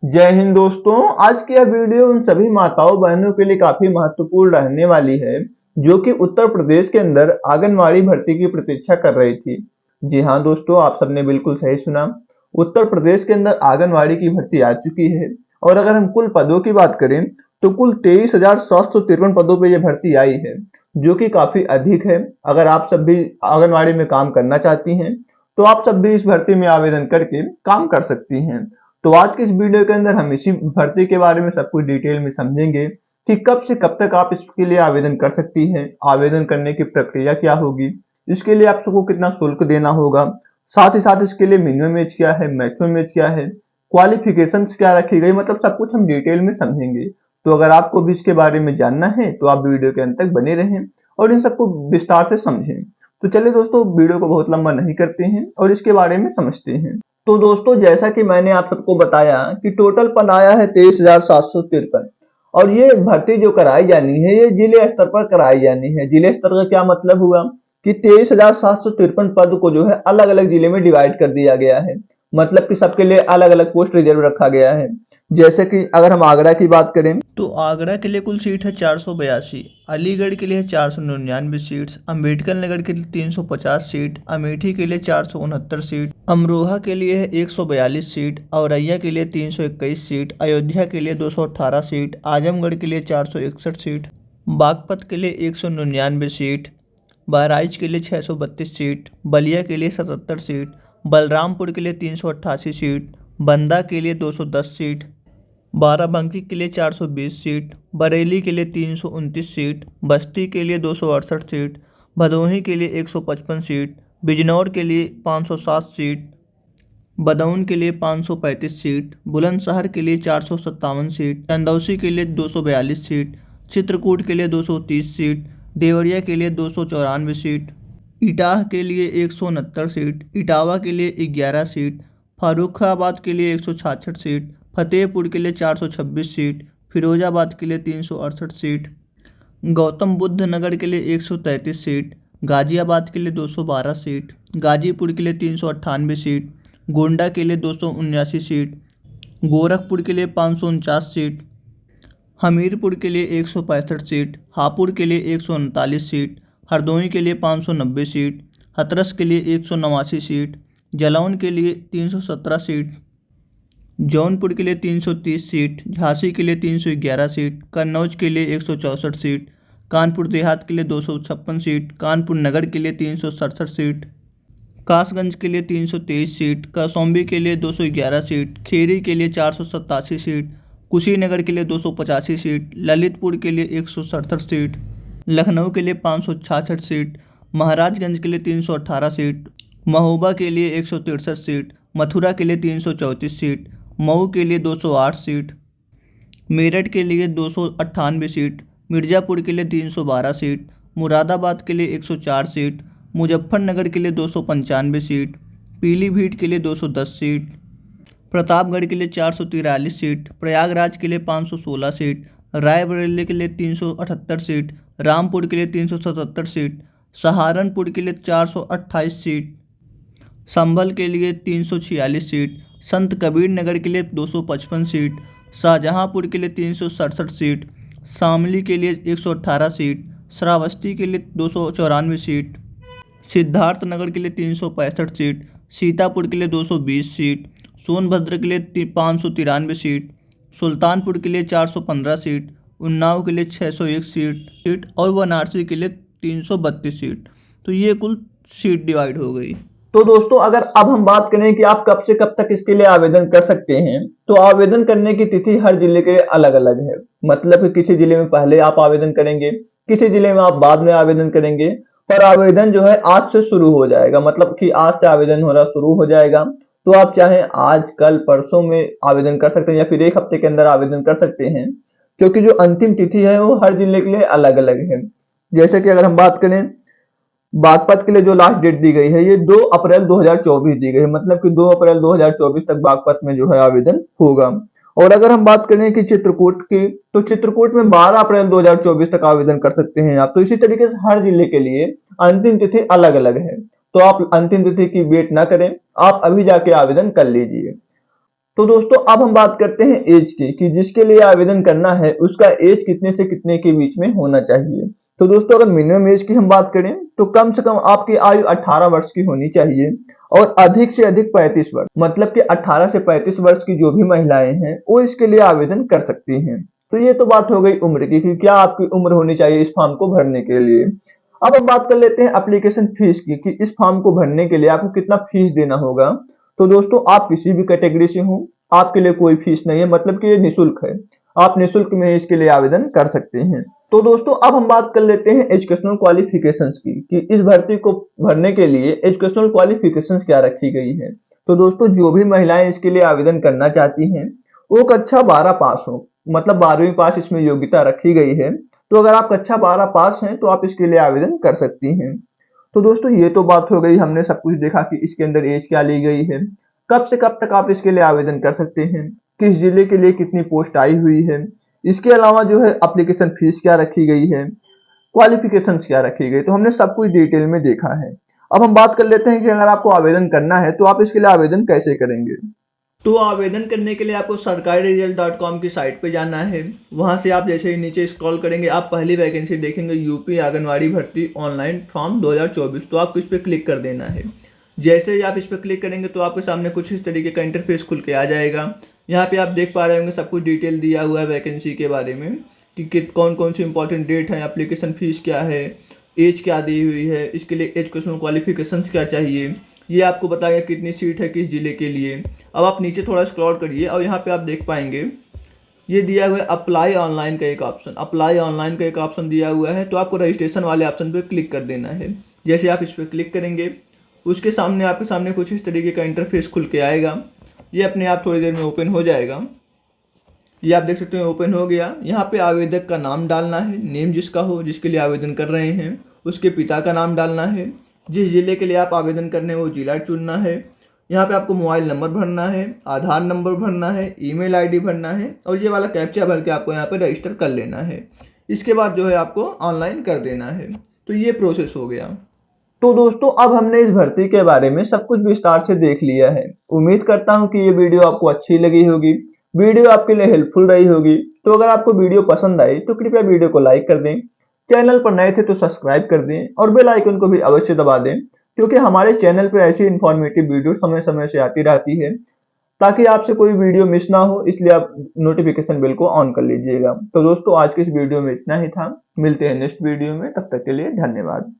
जय हिंद दोस्तों। आज की यह वीडियो उन सभी माताओं बहनों के लिए काफी महत्वपूर्ण रहने वाली है जो कि उत्तर प्रदेश के अंदर आंगनवाड़ी भर्ती की प्रतीक्षा कर रही थी। जी हाँ दोस्तों, आप सबने बिल्कुल सही सुना। उत्तर प्रदेश के अंदर आंगनवाड़ी की भर्ती आ चुकी है और अगर हम कुल पदों की बात करें तो कुल 23,753 पदों पर यह भर्ती आई है, जो कि काफी अधिक है। अगर आप सब भी आंगनवाड़ी में काम करना चाहती हैं तो आप सब भी इस भर्ती में आवेदन करके काम कर सकती हैं। तो आज के इस वीडियो के अंदर हम इसी भर्ती के बारे में सब कुछ डिटेल में समझेंगे कि कब से कब तक आप इसके लिए आवेदन कर सकती हैं, आवेदन करने की प्रक्रिया क्या होगी, इसके लिए आप सबको कितना शुल्क देना होगा, साथ ही साथ इसके लिए मिनिमम एज क्या है, मैक्सिमम एज क्या है, क्वालिफिकेशंस क्या रखी गई, मतलब सब कुछ हम डिटेल में समझेंगे। तो अगर आपको भी इसके बारे में जानना है तो आप वीडियो के अंत तक बने रहें और इन सबको विस्तार से समझें। तो चलिए दोस्तों, वीडियो को बहुत लंबा नहीं करते हैं और इसके बारे में समझते हैं। तो दोस्तों, जैसा कि मैंने आप सबको बताया कि टोटल पद आया है 23,753 और ये भर्ती जो कराई जानी है ये जिले स्तर पर कराई जानी है। जिले स्तर का क्या मतलब हुआ कि 23,753 पद को जो है अलग अलग जिले में डिवाइड कर दिया गया है, मतलब कि सबके लिए अलग अलग पोस्ट रिजर्व रखा गया है। जैसे कि अगर हम आगरा की बात करें तो आगरा के लिए कुल सीट है 482, अलीगढ़ के लिए 499 सीट्स, अम्बेडकर नगर के लिए 350 सीट, अमेठी के लिए 469 सीट, अमरोहा के लिए है 142 सीट, औरैया के लिए 321 सीट, अयोध्या के लिए 218 सीट, आजमगढ़ के लिए 461 सीट, बागपत के लिए 199 सीट, बहराइच के लिए 632 सीट, बलिया के लिए 77 सीट, बलरामपुर के लिए 388 सीट, बंदा के लिए 210 सीट, बाराबंकी के लिए 420 सीट, बरेली के लिए 329 सीट, बस्ती के लिए 268 सीट, भदोही के लिए 155 सीट, बिजनौर के लिए 507 सीट, बदौन के लिए 535 सीट, बुलंदशहर के लिए 457 सीट, चंदौसी के लिए 242 सीट, चित्रकूट के लिए 230 सीट, देवरिया के लिए 294 सीट, इटाह के लिए 169 सीट, इटावा के लिए 11 सीट, फर्रुखाबाद के लिए 166 सीट, फतेहपुर के लिए 426 सीट, फिरोजाबाद के लिए 368 सीट, गौतम बुद्ध नगर के लिए 133 सीट, गाजियाबाद के लिए 212 सीट, गाजीपुर के लिए 398 सीट, गोंडा के लिए 279 सीट, गोरखपुर के लिए 549 सीट, हमीरपुर के लिए 165 सीट, हापुड़ के लिए 139 सीट, हरदोई के लिए 590 सीट, हथरस के लिए 189 सीट, जालौन के लिए 317 सीट, जौनपुर के लिए 330 सीट, झांसी के लिए 311 सीट, कन्नौज के लिए 164 सीट, कानपुर देहात के लिए 256 सीट, कानपुर नगर के लिए 367 सीट, कासगंज के लिए 323 सीट, कौशाम्बी के लिए 211 सीट, खेरी के लिए 487 सीट, कुशीनगर के लिए 285 सीट, ललितपुर के लिए 167 सीट, लखनऊ के लिए 566 सीट, महाराजगंज के लिए 318 सीट, महोबा के लिए 163 सीट, मथुरा के लिए 334 सीट, मऊ के लिए 208 सीट, मेरठ के लिए 298 सीट, मिर्ज़ापुर के लिए 312 सीट, मुरादाबाद के लिए 104 सीट, मुजफ्फरनगर के लिए 295 सीट, पीलीभीत के लिए 210 सीट, प्रतापगढ़ के लिए 443 सीट, प्रयागराज के लिए 516 सीट, रायबरेली के लिए 378 सीट, रामपुर के लिए 377 सीट, सहारनपुर के लिए 428 सीट, संभल के लिए 346 सीट, संत कबीर नगर के लिए 255 सीट, शाहजहांपुर के लिए 367 सीट, शामली के लिए 118 सीट, श्रावस्ती के लिए 294 सीट, सिद्धार्थ नगर के लिए 365 सीट, सीतापुर के लिए 220 सीट, सोनभद्र के लिए 593 सीट, सुल्तानपुर के लिए 415 सीट, उन्नाव के लिए 601 सीट और वाराणसी के लिए 332 सीट। तो ये कुल सीट डिवाइड हो गई। तो दोस्तों, अगर अब हम बात करें कि आप कब से कब तक इसके लिए आवेदन कर सकते हैं, तो आवेदन करने की तिथि हर जिले के लिए अलग अलग है। मतलब कि किसी जिले में पहले आप आवेदन करेंगे, किसी जिले में आप बाद में आवेदन करेंगे, पर आवेदन जो है आज से शुरू हो जाएगा। मतलब कि आज से आवेदन होना शुरू हो जाएगा। तो आप चाहे आज कल परसों में आवेदन कर सकते हैं या फिर एक हफ्ते के अंदर आवेदन कर सकते हैं, क्योंकि जो अंतिम तिथि है वो हर जिले के लिए अलग अलग है। जैसे कि अगर हम बात करें बागपत के लिए जो लास्ट डेट दी गई है ये 2 अप्रैल 2024 दी गई है, मतलब कि 2 अप्रैल 2024 तक बागपत में जो है आवेदन होगा। और अगर हम बात करें कि चित्रकूट की, तो चित्रकूट में 12 अप्रैल 2024 तक आवेदन कर सकते हैं आप। तो इसी तरीके से हर जिले के लिए अंतिम तिथि अलग अलग है। तो आप अंतिम तिथि की वेट ना करें, आप अभी जाके आवेदन कर लीजिए। तो दोस्तों अब हम बात करते हैं एज की कि जिसके लिए आवेदन करना है उसका एज कितने से कितने के बीच में होना चाहिए। तो दोस्तों अगर मिनिमम एज की हम बात करें तो कम से कम आपकी आयु 18 वर्ष की होनी चाहिए और अधिक से अधिक 35 वर्ष, मतलब कि 18 से 35 वर्ष की जो भी महिलाएं हैं वो इसके लिए आवेदन कर सकती हैं। तो ये तो बात हो गई उम्र की कि क्या आपकी उम्र होनी चाहिए इस फॉर्म को भरने के लिए। अब हम बात कर लेते हैं एप्लीकेशन फीस की कि इस फॉर्म को भरने के लिए आपको कितना फीस देना होगा। तो दोस्तों आप किसी भी कैटेगरी से हो, आपके लिए कोई फीस नहीं है, मतलब कि ये निःशुल्क है। आप निःशुल्क में इसके लिए आवेदन कर सकते हैं। तो दोस्तों अब हम बात कर लेते हैं एजुकेशनल क्वालिफिकेशंस की कि इस भर्ती को भरने के लिए एजुकेशनल क्वालिफिकेशंस क्या रखी गई है। तो दोस्तों जो भी महिलाएं इसके लिए आवेदन करना चाहती हैं वो कक्षा 12 पास हो, मतलब 12वीं पास इसमें योग्यता रखी गई है। तो अगर आप कक्षा 12 पास हैं तो आप इसके लिए आवेदन कर सकती हैं। तो दोस्तों ये तो बात हो गई, हमने सब कुछ देखा कि इसके अंदर एज क्या ली गई है, कब से कब तक आप इसके लिए आवेदन कर सकते हैं, किस जिले के लिए कितनी पोस्ट आई हुई है, इसके अलावा जो है एप्लीकेशन फीस क्या रखी गई है, क्वालिफिकेशंस क्या रखी गई। तो हमने सब कुछ डिटेल में देखा है। अब हम बात कर लेते हैं कि अगर आपको आवेदन करना है तो आप इसके लिए आवेदन कैसे करेंगे। तो आवेदन करने के लिए आपको sarkariresult.com की साइट पे जाना है। वहां से आप जैसे ही नीचे स्क्रॉल करेंगे आप पहली वैकेंसी देखेंगे यूपी आंगनवाड़ी भर्ती ऑनलाइन फॉर्म 2024। तो आपको इस पर क्लिक कर देना है। जैसे ही आप इस पर क्लिक करेंगे तो आपके सामने कुछ इस तरीके का इंटरफेस खुल के आ जाएगा। यहाँ पे आप देख पा रहे होंगे सब कुछ डिटेल दिया हुआ है वैकेंसी के बारे में कि कौन कौन सी इंपॉर्टेंट डेट है, एप्लीकेशन फीस क्या है, एज क्या दी हुई है, इसके लिए एजुकेशनल क्वालिफिकेशंस क्या चाहिए, ये आपको बताया कितनी सीट है किस जिले के लिए। अब आप नीचे थोड़ा स्क्रॉल करिए और यहाँ पे आप देख पाएंगे ये दिया हुआ है अप्लाई ऑनलाइन का एक ऑप्शन, अप्लाई ऑनलाइन का एक ऑप्शन दिया हुआ है। तो आपको रजिस्ट्रेशन वाले ऑप्शन पे क्लिक कर देना है। जैसे आप इस पर क्लिक करेंगे उसके सामने आपके सामने कुछ इस तरीके का इंटरफेस खुल के आएगा। ये अपने आप थोड़ी देर में ओपन हो जाएगा। ये आप देख सकते हैं ओपन हो गया। यहाँ पे आवेदक का नाम डालना है, नेम जिसका हो जिसके लिए आवेदन कर रहे हैं, उसके पिता का नाम डालना है, जिस जिले के लिए आप आवेदन कर रहे हैं वो जिला चुनना है। यहाँ पे आपको मोबाइल नंबर भरना है, आधार नंबर भरना है, ईमेल आईडी भरना है और ये वाला कैप्चा भर के आपको यहाँ पे रजिस्टर कर लेना है। इसके बाद जो है आपको ऑनलाइन कर देना है। तो ये प्रोसेस हो गया। तो दोस्तों अब हमने इस भर्ती के बारे में सब कुछ विस्तार से देख लिया है। उम्मीद करता हूँ कि ये वीडियो आपको अच्छी लगी होगी, वीडियो आपके लिए हेल्पफुल रही होगी। तो अगर आपको वीडियो पसंद आई तो कृपया वीडियो को लाइक कर दें, चैनल पर नए थे तो सब्सक्राइब कर दें और बेल आइकन को भी अवश्य दबा दें, क्योंकि हमारे चैनल पर ऐसी इंफॉर्मेटिव वीडियो समय समय से आती रहती है ताकि आपसे कोई वीडियो मिस ना हो। इसलिए आप नोटिफिकेशन बेल को ऑन कर लीजिएगा। तो दोस्तों आज के इस वीडियो में इतना ही था, मिलते हैं नेक्स्ट वीडियो में, तब तक के लिए धन्यवाद।